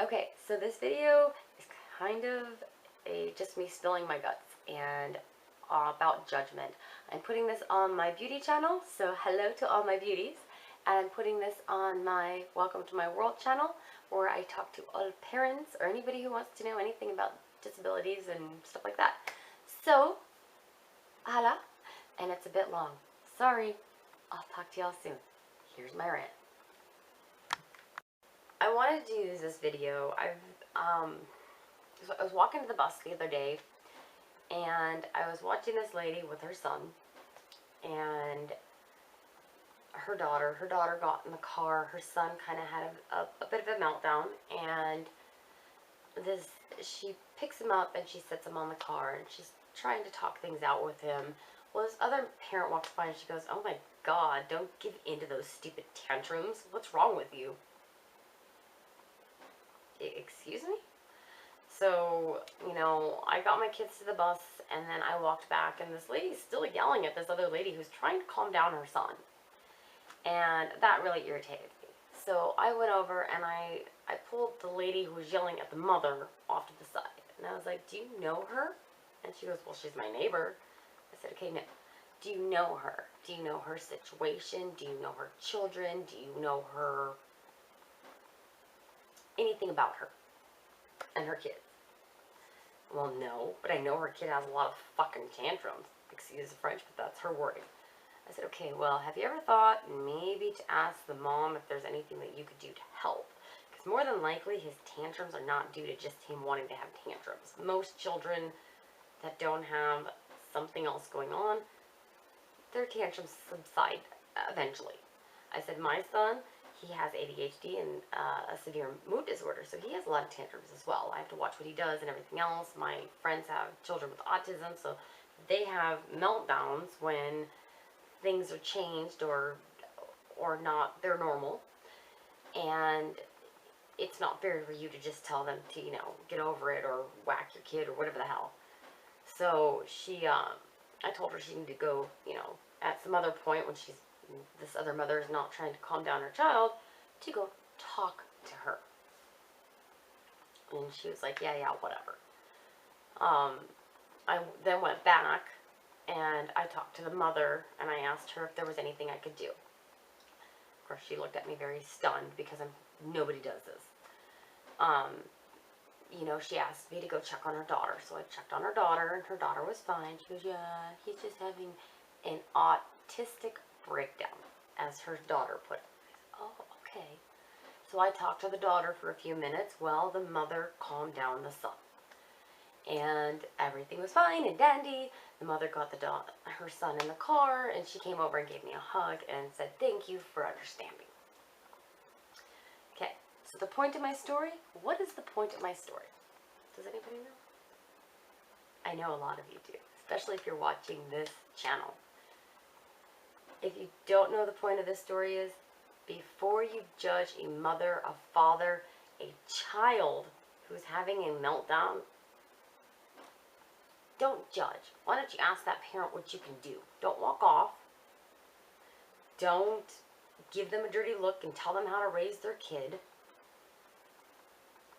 Okay, so this video is kind of just me spilling my guts and about judgment. I'm putting this on my beauty channel, so hello to all my beauties. And I'm putting this on my Welcome to My World channel, where I talk to all parents or anybody who wants to know anything about disabilities and stuff like that. So, hala, and it's a bit long. Sorry, I'll talk to y'all soon. Here's my rant. I wanted to use this video. I was walking to the bus the other day, and I was watching this lady with her son and her daughter. Her daughter got in the car. Her son kind of had a bit of a meltdown, and she picks him up and she sits him on the car, and she's trying to talk things out with him. Well, this other parent walks by and she goes, "Oh my God, don't give in to those stupid tantrums. What's wrong with you?" Excuse me? So, I got my kids to the bus, and then I walked back, and this lady's still yelling at this other lady who's trying to calm down her son. And that really irritated me. So I went over, and I pulled the lady who was yelling at the mother off to the side. And I was like, "Do you know her?" And she goes, "Well, she's my neighbor." I said, "Okay, no. Do you know her? Do you know her situation? Do you know her children? Do you know her anything about her and her kids?" "Well, no, but I know her kid has a lot of fucking tantrums." Excuse the French, but that's her wording. I said, "Okay, well, have you ever thought maybe to ask the mom if there's anything that you could do to help? Because more than likely, his tantrums are not due to just him wanting to have tantrums. Most children that don't have something else going on, their tantrums subside eventually." I said, "My son, he has ADHD and a severe mood disorder, so he has a lot of tantrums as well. I have to watch what he does and everything else. My friends have children with autism, so they have meltdowns when things are changed or not they're normal, and it's not fair for you to just tell them to get over it or whack your kid or whatever the hell." So I told her she needed to go at some other point when this other mother is not trying to calm down her child, to go talk to her. And she was like, yeah, whatever. I then went back and I talked to the mother, and I asked her if there was anything I could do. Of course, she looked at me very stunned, because nobody does this. She asked me to go check on her daughter, so I checked on her daughter, and her daughter was fine. She goes, "Yeah, he's just having an autistic breakdown," as her daughter put it. I said, "Oh, okay." So I talked to the daughter for a few minutes while the mother calmed down the son. And everything was fine and dandy. The mother got her son in the car, and she came over and gave me a hug and said, "Thank you for understanding." Okay, so the point of my story, what is the point of my story? Does anybody know? I know a lot of you do, especially if you're watching this channel. If you don't know, the point of this story is, before you judge a mother, a father, a child who's having a meltdown, don't judge. Why don't you ask that parent what you can do? Don't walk off. Don't give them a dirty look and tell them how to raise their kid.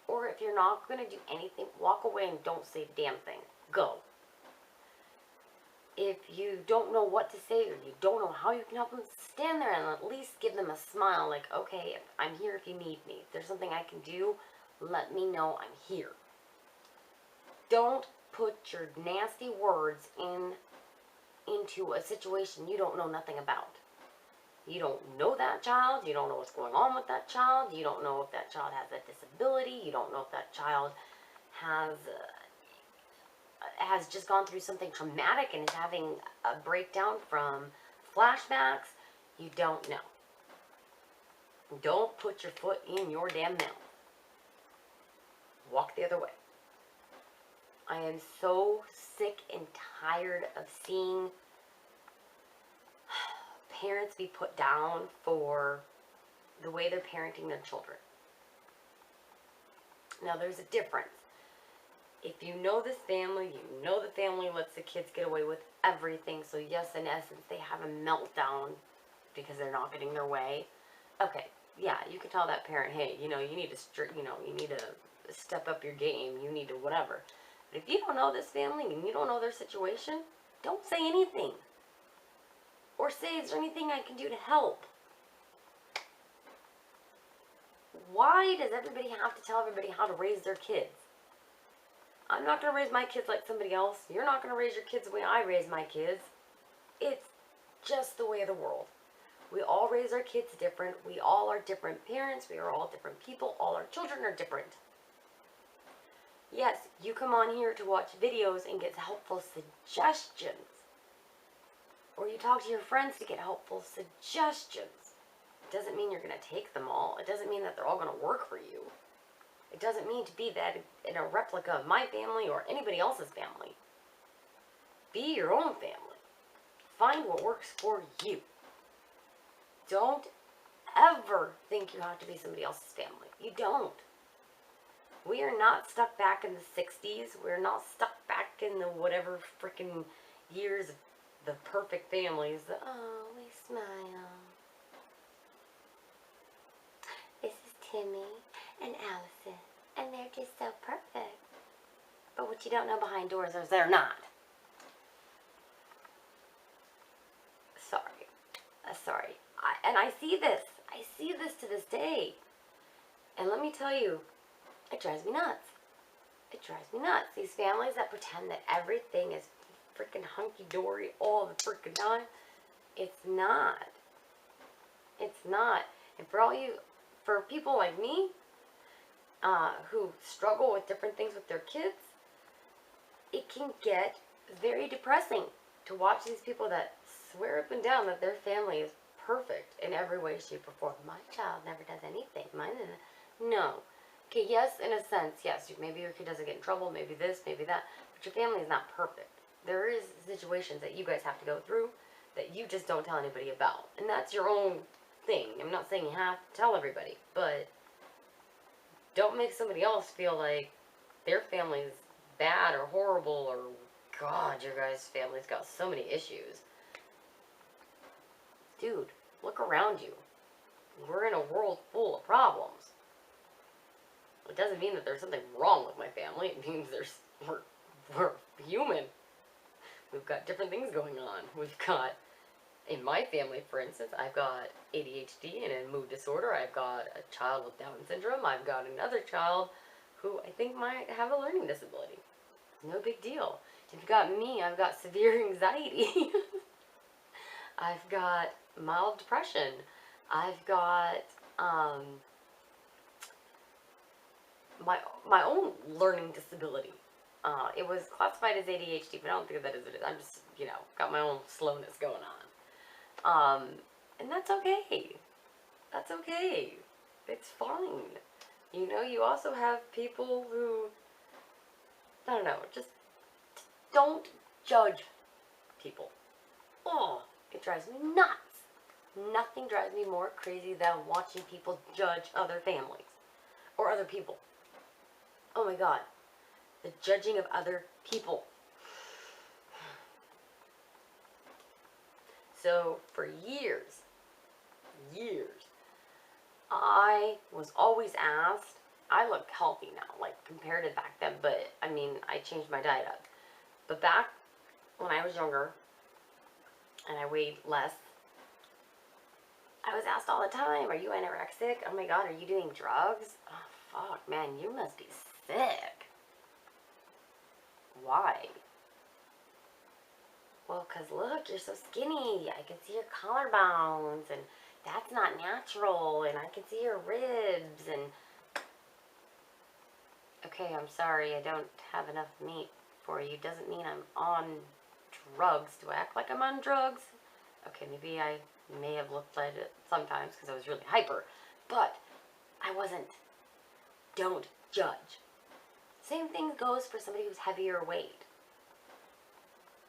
Or if you're not going to do anything, walk away and don't say a damn thing. Go. If you don't know what to say, or you don't know how you can help them, stand there and at least give them a smile, like, "Okay, I'm here if you need me. If there's something I can do, let me know. I'm here." Don't put your nasty words into a situation you don't know nothing about. You don't know that child. You don't know what's going on with that child. You don't know if that child has a disability. You don't know if that child has just gone through something traumatic and is having a breakdown from flashbacks. You don't know. Don't put your foot in your damn mouth. Walk the other way. I am so sick and tired of seeing parents be put down for the way they're parenting their children. Now, there's a difference. If you know this family, you know the family lets the kids get away with everything. So yes, in essence, they have a meltdown because they're not getting their way. Okay, yeah, you can tell that parent, hey, you know, you need to step up your game. You need to whatever. But if you don't know this family and you don't know their situation, don't say anything. Or say, is there anything I can do to help? Why does everybody have to tell everybody how to raise their kids? I'm not going to raise my kids like somebody else. You're not going to raise your kids the way I raise my kids. It's just the way of the world. We all raise our kids different. We all are different parents. We are all different people. All our children are different. Yes, you come on here to watch videos and get helpful suggestions. Or you talk to your friends to get helpful suggestions. It doesn't mean you're going to take them all. It doesn't mean that they're all going to work for you. It doesn't mean to be that in a replica of my family or anybody else's family. Be your own family. Find what works for you. Don't ever think you have to be somebody else's family. You don't. We are not stuck back in the 60s. We're not stuck back in the whatever freaking years of the perfect families. Oh, we smile. This is Timmy and Allison, and they're just so perfect. But what you don't know behind doors is they're not. Sorry. I see this. I see this to this day. And let me tell you, it drives me nuts. It drives me nuts. These families that pretend that everything is freaking hunky-dory all the freaking time. It's not. It's not. And for people like me, who struggle with different things with their kids, it can get very depressing to watch these people that swear up and down that their family is perfect in every way, shape, or form. My child never does anything. Mine isn't. No. Okay, yes, in a sense, yes. Maybe your kid doesn't get in trouble, maybe this, maybe that. But your family is not perfect. There is situations that you guys have to go through that you just don't tell anybody about. And that's your own thing. I'm not saying you have to tell everybody, but don't make somebody else feel like their family's bad or horrible or, God, your guys' family's got so many issues. Dude, look around you. We're in a world full of problems. It doesn't mean that there's something wrong with my family. It means we're human. We've got different things going on. We've got, in my family, for instance, I've got ADHD and a mood disorder. I've got a child with Down syndrome. I've got another child who I think might have a learning disability. No big deal. If you've got me, I've got severe anxiety. I've got mild depression. I've got my own learning disability. It was classified as ADHD, but I don't think of that as it is. I'm just, got my own slowness going on. And that's okay. That's okay. It's fine. You also have people who, I don't know, just don't judge people. Oh, it drives me nuts. Nothing drives me more crazy than watching people judge other families or other people. Oh my God. The judging of other people. So for years, I was always asked, I look healthy now, like compared to back then, but I mean, I changed my diet up. But back when I was younger and I weighed less, I was asked all the time, are you anorexic? Oh my God, are you doing drugs? Oh fuck, man, you must be sick. Why? Well, because look, you're so skinny. I can see your collarbones, and that's not natural, and I can see your ribs, and... Okay, I'm sorry, I don't have enough meat for you. Doesn't mean I'm on drugs. Do I act like I'm on drugs? Okay, maybe I may have looked like it sometimes because I was really hyper, but I wasn't. Don't judge. Same thing goes for somebody who's heavier weight.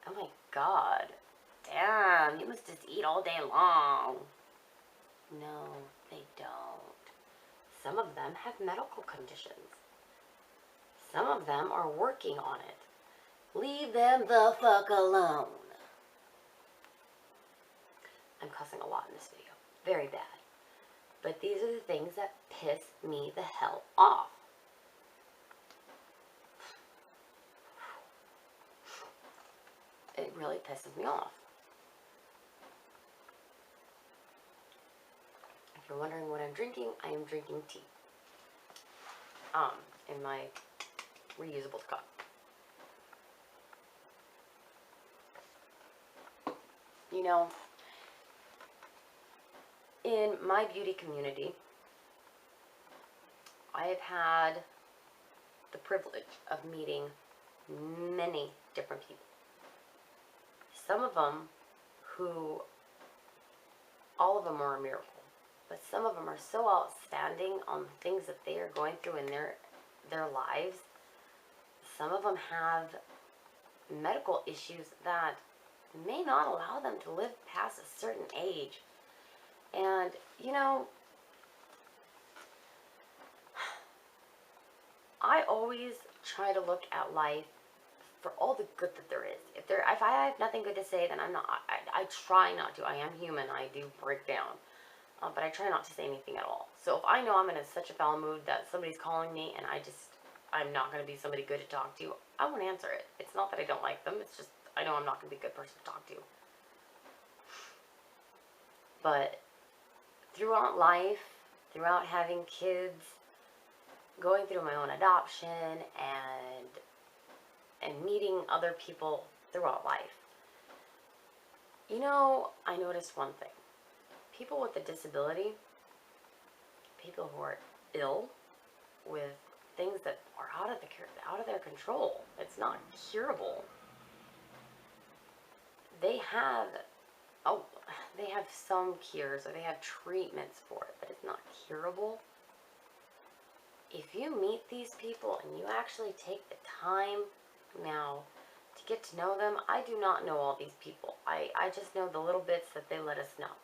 Oh my God. Damn, you must just eat all day long. No, they don't. Some of them have medical conditions. Some of them are working on it. Leave them the fuck alone. I'm cussing a lot in this video. Very bad. But these are the things that piss me the hell off. It really pisses me off. If you're wondering what I'm drinking, I am drinking tea. In my reusable cup. You know, in my beauty community, I have had the privilege of meeting many different people. Some of them who, all of them are a miracle, but some of them are so outstanding on the things that they are going through in their lives. Some of them have medical issues that may not allow them to live past a certain age. And, you know, I always try to look at life for all the good that there is. If I have nothing good to say, then I'm not. I try not to. I am human. I do break down, but I try not to say anything at all. So if I know I'm in such a foul mood that somebody's calling me and I'm not going to be somebody good to talk to, I won't answer it. It's not that I don't like them. It's just I know I'm not going to be a good person to talk to. But throughout life, throughout having kids, going through my own adoption, and meeting other people throughout life, you know, I noticed one thing. People with a disability, people who are ill with things that are out of their control, it's not curable. They have some cures, or they have treatments for it, but it's not curable. If you meet these people and you actually take the time now to get to know them, I do not know all these people. I just know the little bits that they let us know.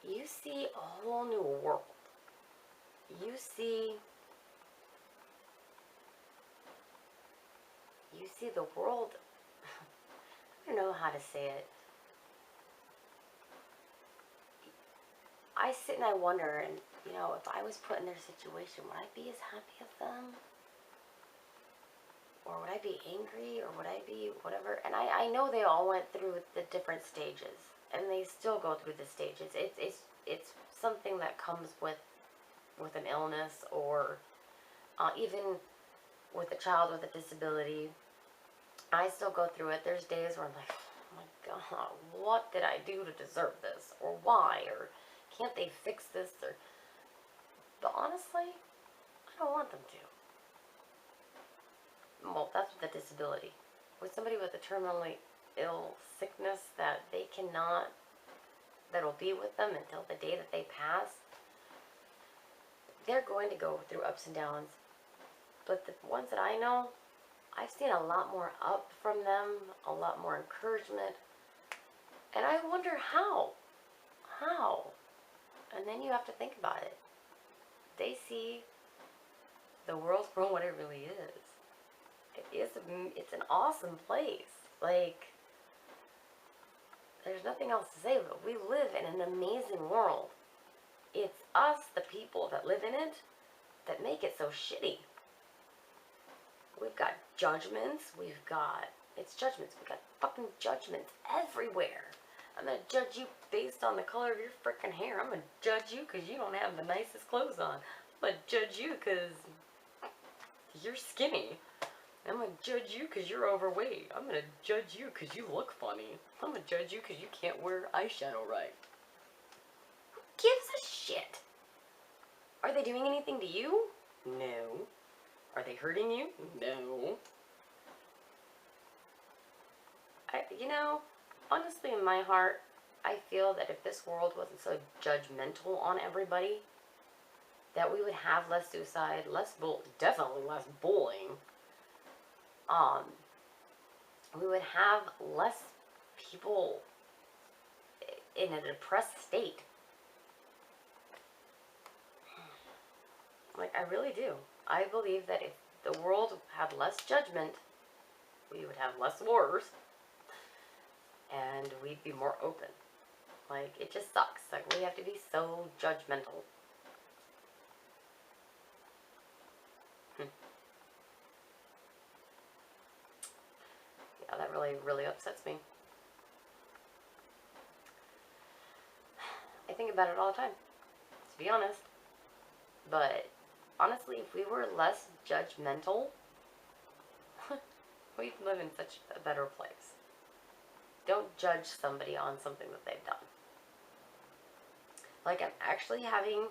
You see a whole new world. You see the world. I don't know how to say it. I sit and I wonder, and you know, if I was put in their situation, would I be as happy as them? Or would I be angry? Or would I be whatever? And I know they all went through the different stages, and they still go through the stages. It's something that comes with an illness, or even with a child with a disability. I still go through it. There's days where I'm like, oh my God, what did I do to deserve this? Or why? Or can't they fix this? But honestly, I don't want them to. Well, that's with a disability. With somebody with a terminally ill sickness that'll be with them until the day that they pass, they're going to go through ups and downs. But the ones that I know, I've seen a lot more up from them, a lot more encouragement. And I wonder how. How? And then you have to think about it. They see the world for what it really is. It's an awesome place. Like, there's nothing else to say, but we live in an amazing world. It's us, the people that live in it, that make it so shitty. We've got judgments, it's judgments, we've got fucking judgments everywhere. I'm gonna judge you based on the color of your freaking hair. I'm gonna judge you because you don't have the nicest clothes on. I'm gonna judge you because you're skinny. I'm gonna judge you because you're overweight. I'm gonna judge you because you look funny. I'm gonna judge you because you can't wear eyeshadow right. Who gives a shit? Are they doing anything to you? No. Are they hurting you? No. You know, honestly, in my heart, I feel that if this world wasn't so judgmental on everybody, that we would have less suicide, definitely less bullying. We would have less people in a depressed state. Like, I really do. I believe that if the world had less judgment, we would have less wars, and we'd be more open. Like, it just sucks. Like, we have to be so judgmental. Yeah, that really, really upsets me. I think about it all the time, to be honest. But honestly, if we were less judgmental, we'd live in such a better place. Don't judge somebody on something that they've done. Like, I'm actually having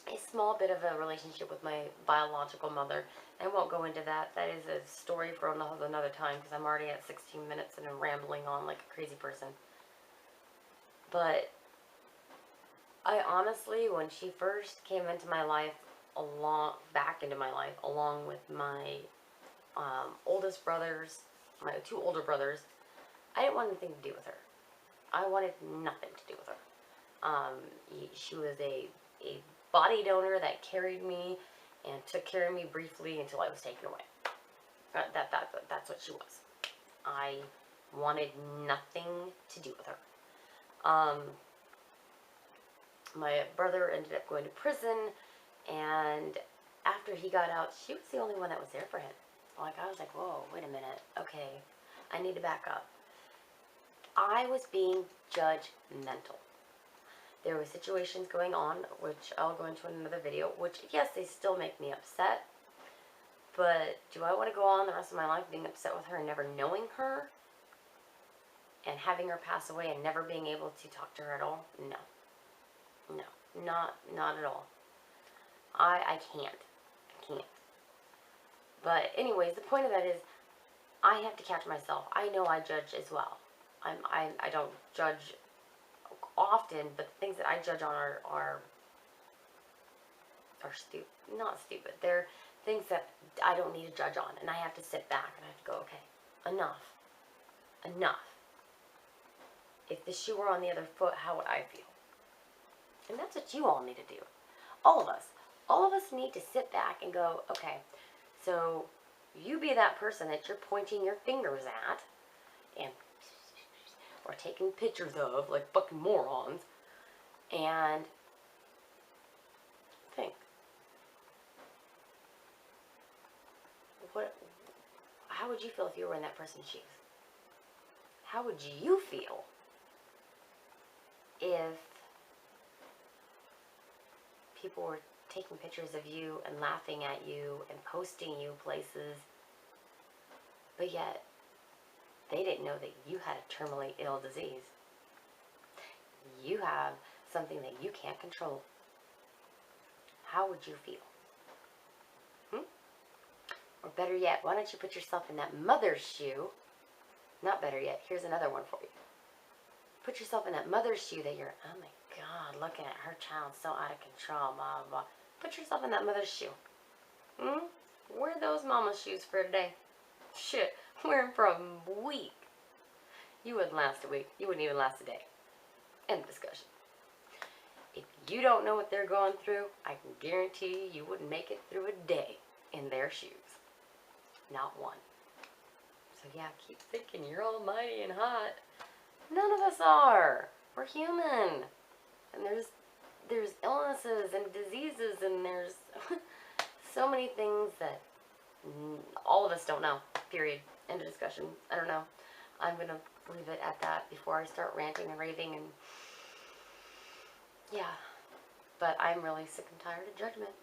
a small bit of a relationship with my biological mother. I won't go into that. That is a story for another time, because I'm already at 16 minutes and I'm rambling on like a crazy person. But I honestly, when she first came into my life, back into my life, along with my oldest brothers, my 2 older brothers, I didn't want anything to do with her. I wanted nothing to do with her. She was a body donor that carried me and took care of me briefly until I was taken away. That's what she was. I wanted nothing to do with her. My brother ended up going to prison, and after he got out, she was the only one that was there for him. Like, I was like, whoa, wait a minute. Okay, I need to back up. I was being judgmental. There were situations going on, which I'll go into in another video, which, yes, they still make me upset. But do I want to go on the rest of my life being upset with her and never knowing her? And having her pass away and never being able to talk to her at all? No. No. Not at all. I can't. I can't. But anyways, the point of that is, I have to catch myself. I know I judge as well. I don't judge often, but the things that I judge on are stupid. Not stupid. They're things that I don't need to judge on, and I have to sit back and I have to go, okay, enough. Enough. If the shoe were on the other foot, how would I feel? And that's what you all need to do. All of us. All of us need to sit back and go, okay, so you be that person that you're pointing your fingers at and or taking pictures of like fucking morons, and think, how would you feel if you were in that person's shoes? How would you feel if people were taking pictures of you and laughing at you and posting you places, but yet they didn't know that you had a terminally ill disease? You have something that you can't control. How would you feel? Or better yet, why don't you put yourself in that mother's shoe? Not better yet, here's another one for you. Put yourself in that mother's shoe that you're, oh my God, looking at her child so out of control, blah, blah. Put yourself in that mother's shoe. Wear those mama's shoes for a day. Shit, wear them for a week. You wouldn't last a week. You wouldn't even last a day. End of discussion. If you don't know what they're going through, I can guarantee you wouldn't make it through a day in their shoes. Not one. So yeah, keep thinking you're almighty and hot. None of us are. We're human. And there's illnesses and diseases, and there's so many things that all of us don't know. Period. End of discussion. I don't know. I'm going to leave it at that before I start ranting and raving, and yeah. But I'm really sick and tired of judgment.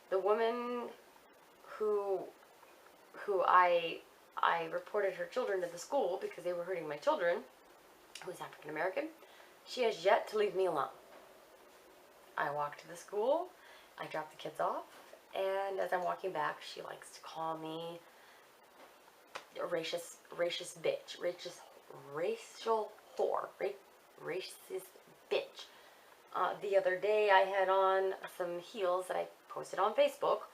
The woman who I reported her children to the school because they were hurting my children, who is African American, she has yet to leave me alone. I walk to the school, I drop the kids off, and as I'm walking back, she likes to call me a racist bitch, racial whore, racist bitch. The other day I had on some heels that I posted on Facebook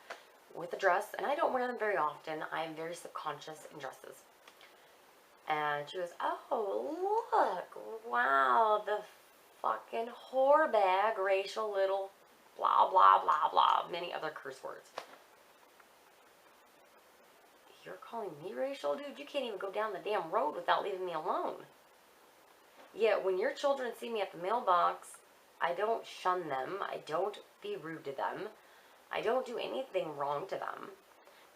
with a dress, and I don't wear them very often. I am very subconscious in dresses. And she goes, oh, look, wow, the fucking whore bag, racial little blah, blah, blah, blah, many other curse words. You're calling me racial, dude? You can't even go down the damn road without leaving me alone. Yet when your children see me at the mailbox, I don't shun them. I don't be rude to them. I don't do anything wrong to them.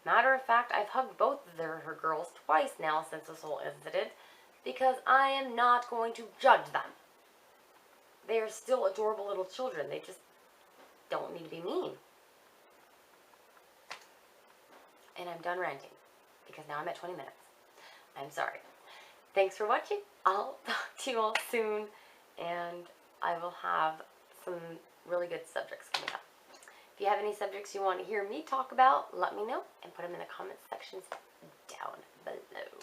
Matter of fact, I've hugged both of her girls twice now since this whole incident because I am not going to judge them. They are still adorable little children. They just don't need to be mean. And I'm done ranting because now I'm at 20 minutes. I'm sorry. Thanks for watching. I'll talk to you all soon, and I will have some really good subjects coming up. If you have any subjects you want to hear me talk about, let me know and put them in the comments sections down below.